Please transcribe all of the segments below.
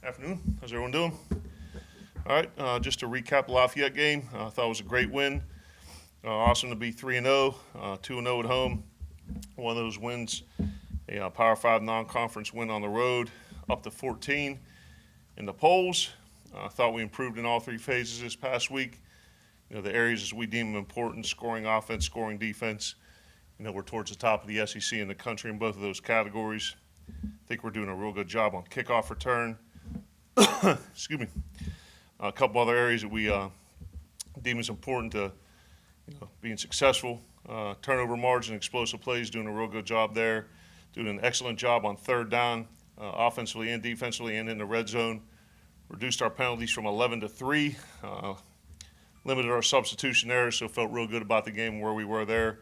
Afternoon. How's everyone doing? All right. Just to recap the Lafayette game, I thought it was a great win. Awesome to be 3-0, 2-0 at home. One of those wins, a Power 5 non-conference win on the road, up to 14 in the polls. I thought we improved in all three phases this past week. The areas as we deem important: scoring offense, scoring defense. We're towards the top of the SEC in the country in both of those categories. I think we're doing a real good job on kickoff return. Excuse me. A couple other areas that we deem as important to being successful: turnover margin, explosive plays, doing a real good job there. Doing an excellent job on third down, offensively and defensively, and in the red zone. Reduced our penalties from 11 to 3. Limited our substitution errors, so felt real good about the game and where we were there.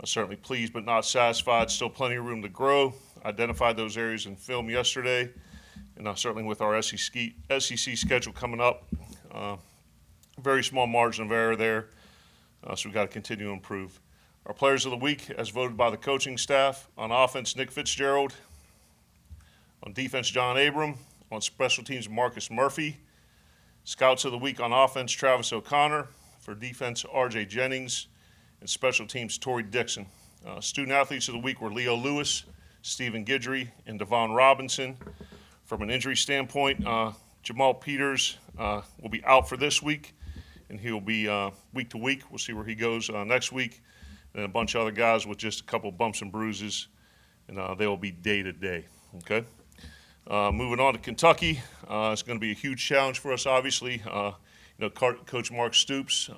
Certainly pleased but not satisfied. Still plenty of room to grow. Identified those areas in film yesterday, and certainly with our SEC schedule coming up, very small margin of error there, so we've got to continue to improve. Our players of the week, as voted by the coaching staff: on offense, Nick Fitzgerald; on defense, John Abram; on special teams, Marcus Murphy; scouts of the week on offense, Travis O'Connor; for defense, R.J. Jennings; and special teams, Torrey Dixon. Student athletes of the week were Leo Lewis, Stephen Guidry, and Devon Robinson. From an injury standpoint, Jamal Peters will be out for this week, and he'll be week to week. We'll see where he goes next week. And a bunch of other guys with just a couple bumps and bruises, and they will be day to day. Okay. Moving on to Kentucky, it's going to be a huge challenge for us. Obviously, Coach Mark Stoops.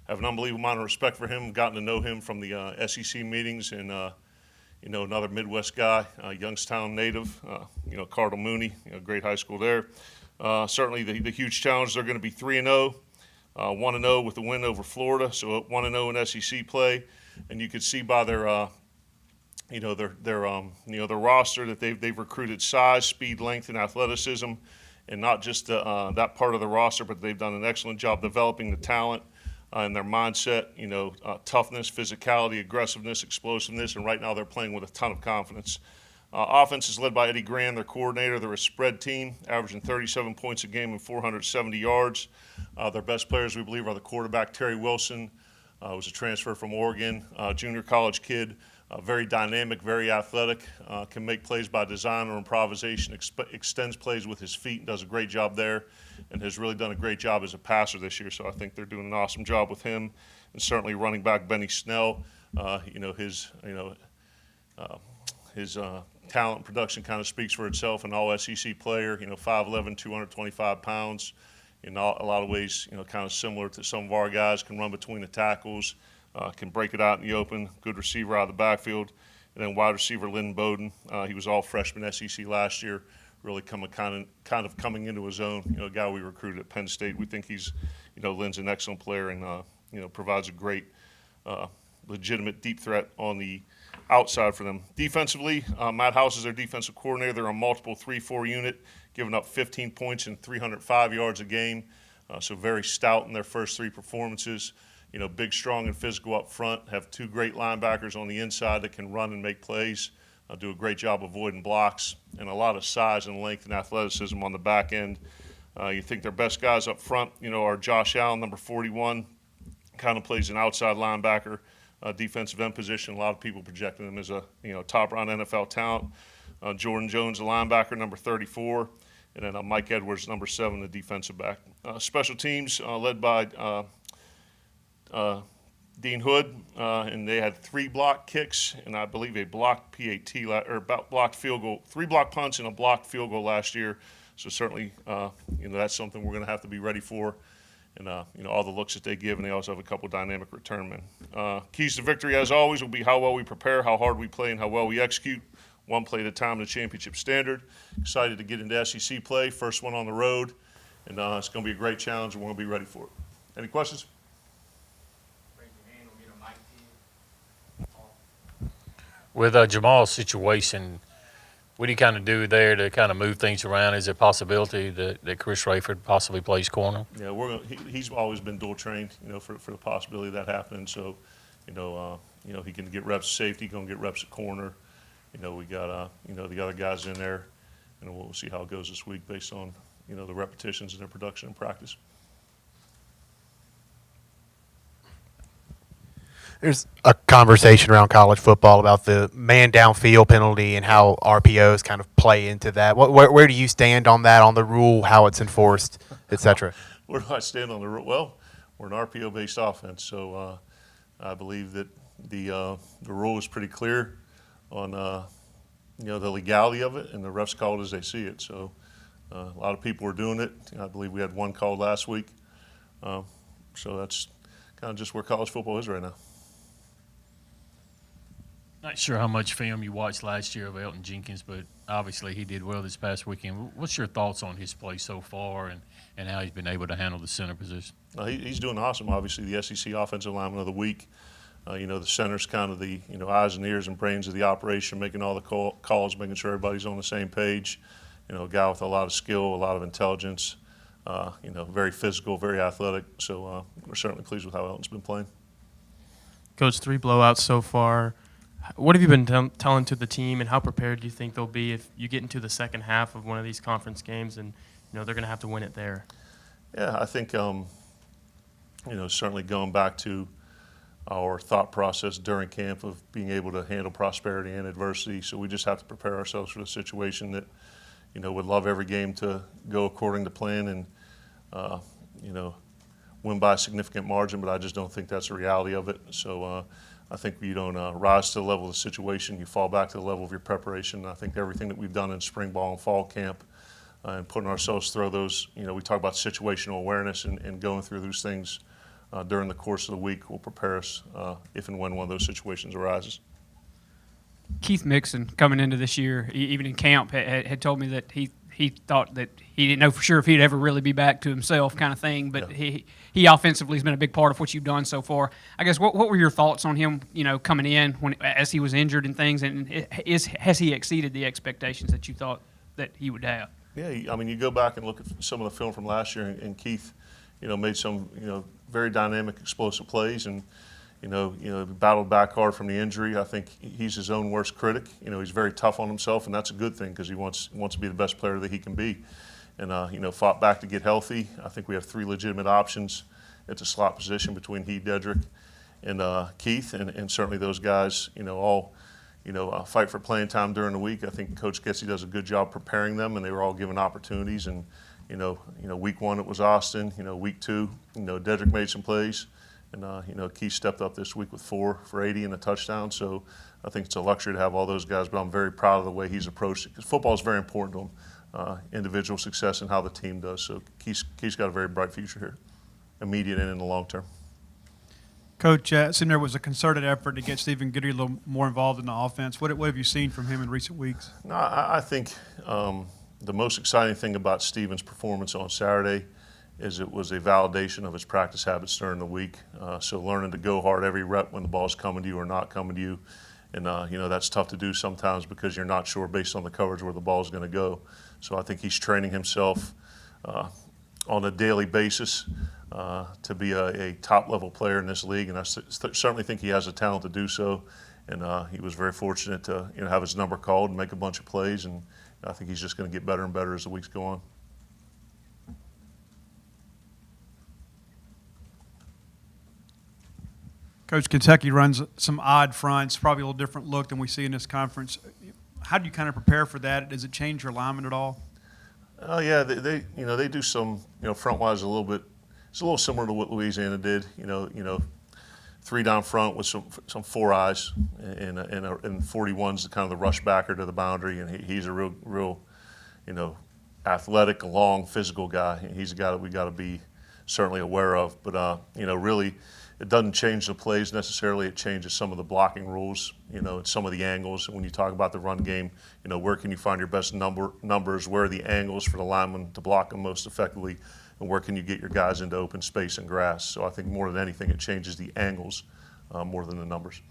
Have an unbelievable amount of respect for him. Gotten to know him from the SEC meetings, and another Midwest guy, Youngstown native, Cardinal Mooney, great high school there. Certainly the huge challenge, they're going to be 3-0, 1-0 with the win over Florida, so 1-0 in SEC play. And you could see by their their roster that they've recruited size, speed, length, and athleticism, and not just that part of the roster, but they've done an excellent job developing the talent and their mindset, toughness, physicality, aggressiveness, explosiveness, and right now they're playing with a ton of confidence. Offense is led by Eddie Grand, their coordinator. They're a spread team, averaging 37 points a game and 470 yards. Their best players, we believe, are the quarterback, Terry Wilson, was a transfer from Oregon, junior college kid, very dynamic, very athletic, can make plays by design or improvisation, extends plays with his feet, and does a great job there, and has really done a great job as a passer this year. So I think they're doing an awesome job with him, and certainly running back Benny Snell. His talent and production kind of speaks for itself. An all SEC player, 5'11", 225 pounds. In a lot of ways, kind of similar to some of our guys, can run between the tackles, can break it out in the open, good receiver out of the backfield. And then wide receiver Lynn Bowden, he was all freshman SEC last year, really kind of coming into his own. A guy we recruited at Penn State. We think he's, Lynn's an excellent player and provides a great, legitimate deep threat on the outside for them. Defensively, Matt House is their defensive coordinator. They're a multiple 3-4 unit, giving up 15 points and 305 yards a game. So very stout in their first three performances. Big, strong, and physical up front. Have two great linebackers on the inside that can run and make plays. Do a great job avoiding blocks, and a lot of size and length and athleticism on the back end. You think their best guys up front, are Josh Allen, number 41, kind of plays an outside linebacker, defensive end position. A lot of people projecting him as a top-round NFL talent. Jordan Jones, the linebacker, number 34, and then Mike Edwards, number 7, the defensive back. Special teams led by Dean Hood, and they had 3 block kicks and I believe a blocked PAT blocked field goal, 3 block punts and a blocked field goal last year. So certainly, that's something we're going to have to be ready for, and all the looks that they give, and they also have a couple dynamic return men. Keys to victory, as always, will be how well we prepare, how hard we play, and how well we execute. One play at a time in the championship standard. Excited to get into SEC play, first one on the road, and it's going to be a great challenge, and we're going to be ready for it. Any questions? With Jamal's situation, what do you kind of do there to kind of move things around? Is there a possibility that Chris Rayford possibly plays corner? Yeah, he's always been dual trained, for the possibility of that happening. So, he can get reps at safety, going to get reps at corner. We got, the other guys in there and we'll see how it goes this week based on the repetitions and their production in practice. There's a conversation around college football about the man downfield penalty and how RPOs kind of play into that. Where do you stand on that, on the rule, how it's enforced, et cetera? Where do I stand on the rule? Well, we're an RPO-based offense, so I believe that the rule is pretty clear on the legality of it, and the refs call it as they see it. So a lot of people are doing it. I believe we had one called last week. So that's kind of just where college football is right now. Not sure how much film you watched last year of Elton Jenkins, but obviously he did well this past weekend. What's your thoughts on his play so far and how he's been able to handle the center position? He's doing awesome. Obviously, the SEC Offensive Lineman of the Week. The center's kind of the eyes and ears and brains of the operation, making all the calls, making sure everybody's on the same page. A guy with a lot of skill, a lot of intelligence. Very physical, very athletic. So we're certainly pleased with how Elton's been playing. Coach, 3 blowouts so far. What have you been telling to the team, and how prepared do you think they'll be if you get into the second half of one of these conference games and they're going to have to win it there? Yeah, I think certainly going back to our thought process during camp of being able to handle prosperity and adversity. So we just have to prepare ourselves for the situation that would love every game to go according to plan and win by a significant margin, but I just don't think that's the reality of it. So I think you don't rise to the level of the situation. You fall back to the level of your preparation. I think everything that we've done in spring ball and fall camp and putting ourselves through those, we talk about situational awareness and going through those things during the course of the week will prepare us if and when one of those situations arises. Keith Mixon, coming into this year, even in camp, had told me that he thought that he didn't know for sure if he'd ever really be back to himself, kind of thing. But Yeah. he offensively has been a big part of what you've done so far. I guess what were your thoughts on him, coming in as he was injured and things, and has he exceeded the expectations that you thought that he would have? Yeah, I mean, you go back and look at some of the film from last year, and Keith, made some, very dynamic, explosive plays, and battled back hard from the injury. I think he's his own worst critic. He's very tough on himself, and that's a good thing because he wants to be the best player that he can be. And fought back to get healthy. I think we have 3 legitimate options at the slot position between he, Dedrick, and Keith, and certainly those guys, all fight for playing time during the week. I think Coach Getsy does a good job preparing them, and they were all given opportunities. And week 1 it was Austin. Week 2, Dedrick made some plays. And, Keith stepped up this week with 4 for 80 and a touchdown. So I think it's a luxury to have all those guys, but I'm very proud of the way he's approached it because football is very important to him, individual success and how the team does. So Keith's got a very bright future here, immediate and in the long term. Coach, it seemed there was a concerted effort to get Stephen Goodry a little more involved in the offense. What have you seen from him in recent weeks? No, I think the most exciting thing about Stephen's performance on Saturday is it was a validation of his practice habits during the week. So learning to go hard every rep when the ball's coming to you or not coming to you. And, that's tough to do sometimes because you're not sure based on the coverage where the ball's going to go. So I think he's training himself on a daily basis to be a top-level player in this league. And I certainly think he has the talent to do so. And he was very fortunate to have his number called and make a bunch of plays. And I think he's just going to get better and better as the weeks go on. Coach, Kentucky runs some odd fronts, probably a little different look than we see in this conference. How do you kind of prepare for that? Does it change your alignment at all? Yeah, they do some front wise a little bit. It's a little similar to what Louisiana did. 3 down front with some 4 eyes and 41's kind of the rush backer to the boundary, and he's a real athletic, long, physical guy. He's a guy that we got to be certainly aware of. But really, it doesn't change the plays necessarily. It changes some of the blocking rules, and some of the angles. When you talk about the run game, where can you find your best numbers? Where are the angles for the linemen to block them most effectively? And where can you get your guys into open space and grass? So I think more than anything, it changes the angles more than the numbers.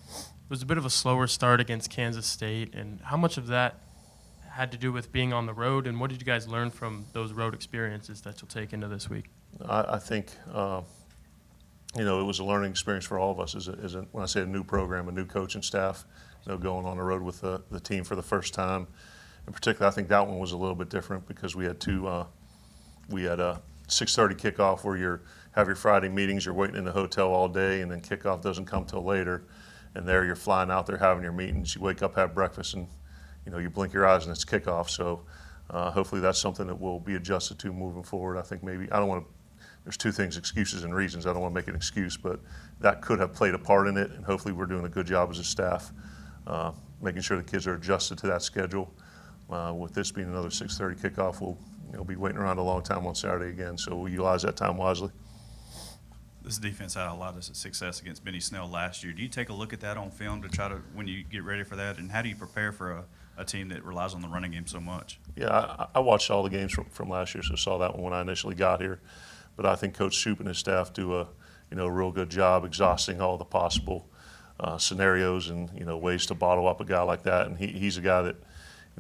It was a bit of a slower start against Kansas State, and how much of that had to do with being on the road, and what did you guys learn from those road experiences that you'll take into this week? I think it was a learning experience for all of us when I say a new program, a new coaching staff, going on the road with the team for the first time. in particular, I think that one was a little bit different because we had we had a 6:30 kickoff where you have your Friday meetings, you're waiting in the hotel all day, and then kickoff doesn't come till later. And there you're flying out there having your meetings. You wake up, have breakfast, and you blink your eyes and it's kickoff. So hopefully that's something that will be adjusted to moving forward. I think maybe I don't want to. There's two things: excuses and reasons. I don't want to make an excuse, but that could have played a part in it. And hopefully we're doing a good job as a staff, making sure the kids are adjusted to that schedule. With this being another 6:30 kickoff, we'll be waiting around a long time on Saturday again. So we'll utilize that time wisely. This defense had a lot of success against Benny Snell last year. Do you take a look at that on film to try to, when you get ready for that, and how do you prepare for a team that relies on the running game so much? Yeah, I watched all the games from last year, so saw that one when I initially got here. But I think Coach Shoup and his staff do a real good job exhausting all the possible scenarios and ways to bottle up a guy like that. And he's a guy that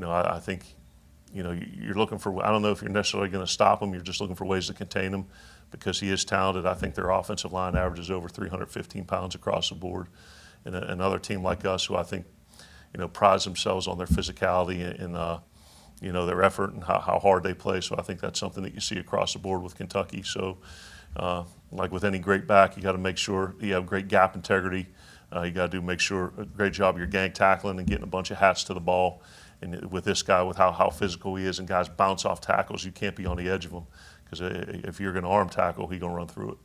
I think you're looking for. I don't know if you're necessarily going to stop him. You're just looking for ways to contain him because he is talented. I think their offensive line averages over 315 pounds across the board. And another team like us, who I think prides themselves on their physicality and their effort and how hard they play. So I think that's something that you see across the board with Kentucky. So like with any great back, you got to make sure you have great gap integrity. You got to make sure a great job of your gang tackling and getting a bunch of hats to the ball. And with this guy, with how physical he is, and guys bounce off tackles, you can't be on the edge of him because if you're going to arm tackle, he's going to run through it.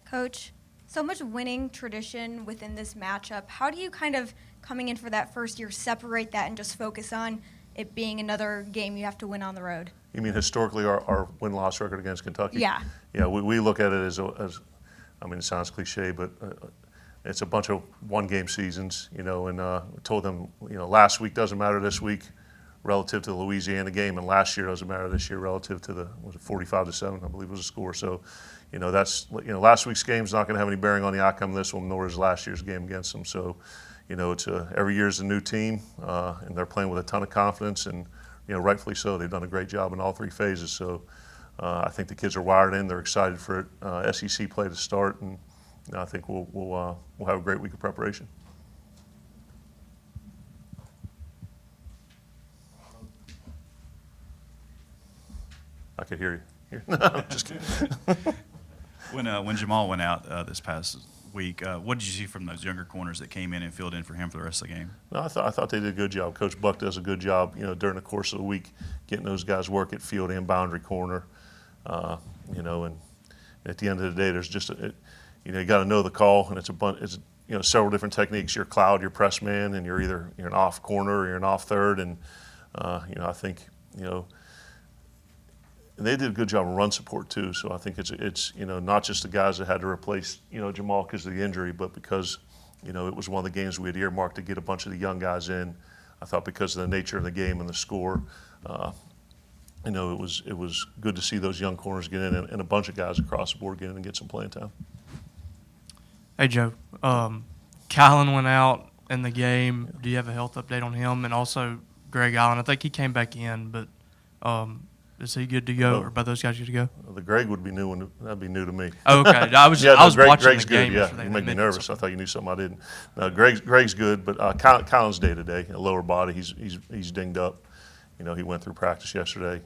Coach, so much winning tradition within this matchup. How do you kind of, coming in for that first year, separate that and just focus on it being another game you have to win on the road? You mean historically our win-loss record against Kentucky? Yeah. Yeah, we look at it as I mean, it sounds cliche, but it's a bunch of one-game seasons, and told them, last week doesn't matter this week relative to the Louisiana game, and last year doesn't matter this year relative to the 45-7, I believe was the score. So, that's last week's game's not going to have any bearing on the outcome of this one, nor is last year's game against them. So, it's every year is a new team, and they're playing with a ton of confidence, and rightfully so. They've done a great job in all three phases. So, I think the kids are wired in. They're excited for SEC play to start, and I think we'll have a great week of preparation. I could hear you. No, I'm just kidding. When Jamal went out this past week, what did you see from those younger corners that came in and filled in for him for the rest of the game? No, I thought they did a good job. Coach Buck does a good job, during the course of the week, getting those guys work at field and boundary corner. And at the end of the day, there's just you got to know the call, and it's a bunch. It's several different techniques. You're cloud, you're press man, and you're an off corner or you're an off third, and I think and they did a good job of run support too. So I think it's not just the guys that had to replace Jamal because of the injury, but because it was one of the games we had earmarked to get a bunch of the young guys in. I thought because of the nature of the game and the score, it was good to see those young corners get in and a bunch of guys across the board get in and get some playing time. Hey, Joe. Kylan went out in the game. Do you have a health update on him? And also Greg Allen. I think he came back in, but is he good to go? Or are both those guys good to go? The Greg would be new. That'd be new to me. Oh, okay. I was watching Greg's the game good. yesterday. Yeah, you and make they me mentioned nervous. something. I thought you knew something I didn't. No, Greg's good, but Kylan's day to day, a lower body. He's dinged up. He went through practice yesterday.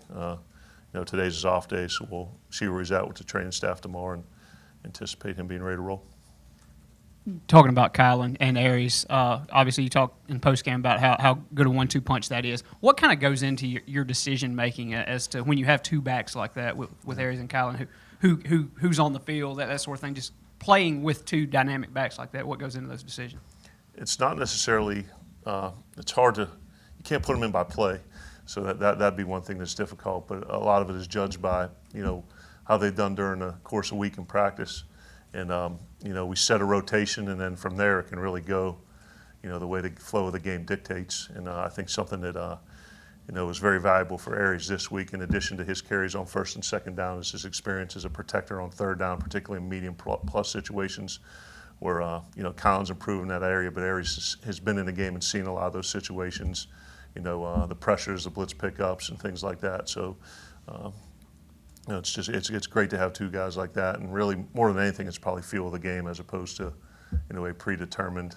Today's his off day, so we'll see where he's at with the training staff tomorrow and anticipate him being ready to roll. Talking about Kylan and Aries, obviously you talked in postgame about how good a 1-2 punch that is. What kind of goes into your decision making as to when you have two backs like that with Aries and Kylan, who's on the field, that sort of thing, just playing with two dynamic backs like that? What goes into those decisions? It's not necessarily. It's hard to. You can't put them in by play, so that'd be one thing that's difficult. But a lot of it is judged by how they've done during the course of a week in practice. And, we set a rotation, and then from there it can really go, the way the flow of the game dictates. And I think something that, was very valuable for Aries this week, in addition to his carries on first and second down, is his experience as a protector on third down, particularly in medium plus situations where, Collins improved in that area, but Aries has been in the game and seen a lot of those situations, the pressures, the blitz pickups, and things like that. So, it's great to have two guys like that, and really more than anything, it's probably feel of the game as opposed to, a predetermined,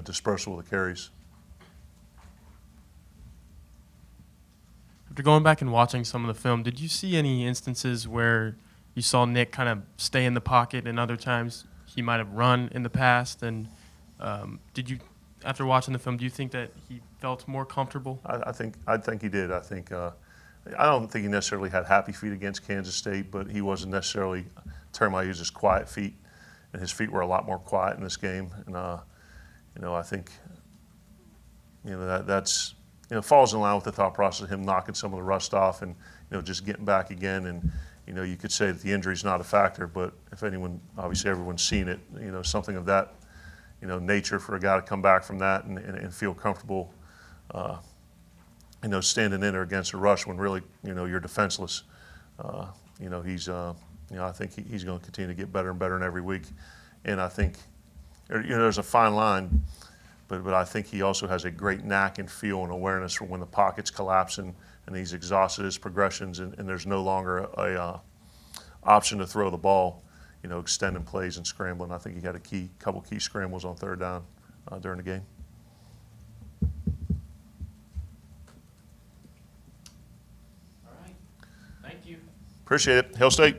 dispersal of the carries. after going back and watching some of the film, did you see any instances where you saw Nick kind of stay in the pocket and other times he might have run in the past? And did you, after watching the film, do you think that he felt more comfortable? I think he did. I think I don't think he necessarily had happy feet against Kansas State, but he wasn't necessarily the term I use is quiet feet, and his feet were a lot more quiet in this game. And I think that's falls in line with the thought process of him knocking some of the rust off and just getting back again. And you could say that the injury's not a factor, but if anyone, obviously everyone's seen it, something of that nature for a guy to come back from that and feel comfortable. Standing in or against a rush when really, you're defenseless. He's, I think he's going to continue to get better and better in every week. And I think, there's a fine line, but I think he also has a great knack and feel and awareness for when the pocket's collapsing and he's exhausted his progressions and there's no longer a option to throw the ball, extending plays and scrambling. I think he had a couple key scrambles on third down during the game. Thank you. Appreciate it. Hail State.